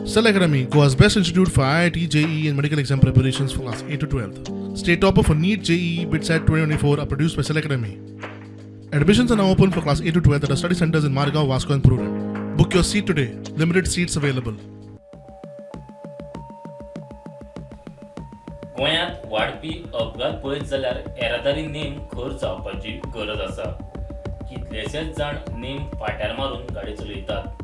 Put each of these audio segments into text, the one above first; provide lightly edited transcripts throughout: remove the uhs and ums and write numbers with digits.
Cell Academy, Goa's best institute for IIT, JEE, and medical exam preparations for class 8 to 12th. State topper for NEET, JEE, BITSAT 2024 are produced by Cell Academy. Admissions are now open for class 8 to 12th at our study centers in Margao, Vasco, and Purulia. Book your seat today. Limited seats available. गोंयांत वाडपी अपघात पळयत जाल्यार येरादारी name खर जावपाची गरज आसा. कितलेशेच जाण नेम फाट्यार मारून गाडी चलयतात.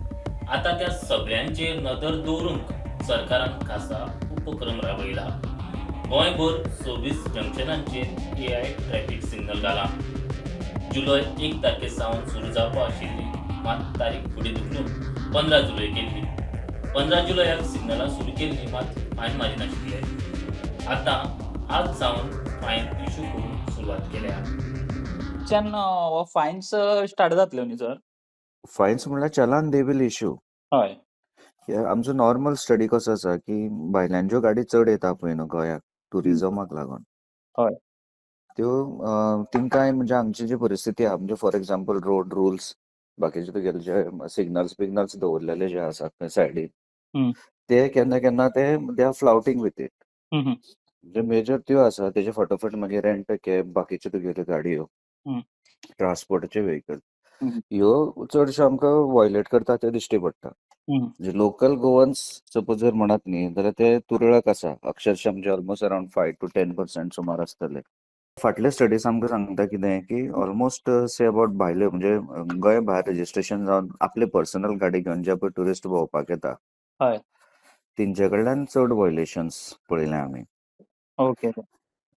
आतां त्या सगळ्यांचेर नदर दवरूंक सरकारान खासा उपक्रम राबयला. गोंयभर 26 जंक्शनांचेर AI ट्रॅफिक सिग्नल घाला. जुलय 1 तारखेसावन सुरू जावपा आशिल्ली मात तारीख फुडें ढुकलून 15 जुलय केल्ली. 15 जुलयाक सिग्नलां सुरू केल्ली मात फायन मारिनाशिल्ले. आतां आज जावन फायन इश्यू करून सुरवात केल्या. हो फायन्स स्टार्ट जातल्यो न्ही सर? फायन्स म्हणल्यार चलान दे वील इश्यू. हय. आमचो नॉर्मल स्टडी कसो आसा की भायल्यांच्यो गाडी चड येता पळय न्हू गोंयाक टुरिजमाक लागून. हय. त्यो तिंकाय म्हणजे हांगची जी परिस्थिती आहा म्हणजे फॉर एक्झाम्पल रोड रुल्स बाकीचे तुगेले जे सिग्नल्स दवरलेले जे आसात खंय सायडीन ते केन्ना केन्ना ते दे आर फ्लाउटींग विथ इट. म्हणजे मेजर त्यो आसा तेजे फटोफट मागीर रेंट कॅब बाकीच्यो तुगेल्यो गाडयो ट्रान्सपोर्टाचे व्हेकल ह्यो चडश्यो आमकां वॉयलेट करता ते दिश्टी पडटा. म्हणजे लोकल गोवन्स सपोज जर म्हणत न्ही जाल्यार ते तुरळक आसा अक्षरशः म्हणजे ऑलमोस्ट अराउंड 5 to 10% सुमार आसतले. फाटले स्टडीज आमकां सांगता कितें की ऑलमोस्ट से अबाउट भायल्यो म्हणजे गोंय भायर रजिस्ट्रेशन जावन आपले पर्सनल गाडी घेवन जे पळय ट्युरिस्ट भोंवपाक येता हय. तेंचे कडल्यान चड वॉयलेशन्स पळयल्या आमी. ओके.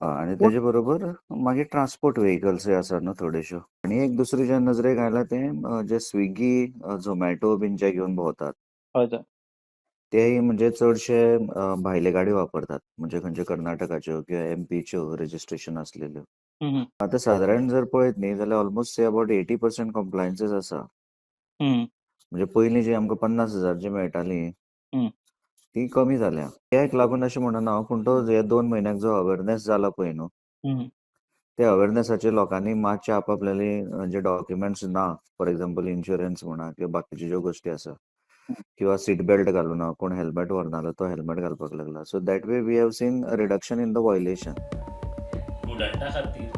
आनी तेजे बरोबर मागीर ट्रान्सपोर्ट व्हेकल्सूय आसा न्हू थोड्योश्यो. आनी एक दुसरें जे नजरेक आयला तें जे स्विगी झोमॅटो बीन जे घेवन भोंवतात हय सर. तेय म्हणजे चडशे भायले गाडी वापरतात म्हणजे खंयचे कर्नाटकाच्यो किंवा MP च्यो रजिस्ट्रेशन आसलेल्यो. आतां सादारण जर पळयत न्ही जाल्यार ऑलमोस्ट से अबाउट 80% कम्प्लायन्सीस आसा. म्हणजे पयलीं जी आमकां 50,000 जी मेळटाली ती कमी जाल्या. त्याक लागून अशें म्हणना हांव पूण तो हे 2 म्हयन्याक जो अवेरनेस जाला पळय न्हू त्या अवेरनेसाचेर लोकांनी मातशे आपआपल्याली जे डॉक्युमेंट्स ना फॉर एक्झाम्पल इन्शुरन्स म्हणा किंवा बाकीच्यो ज्यो गोश्टी आसा किंवा सीट बेल्ट घालूना कोण हेल्मेट व्हरनालो तो हेल्मेट घालपाक लागला. So that way we have seen reduction in the violation. स्टुडंटा खातीर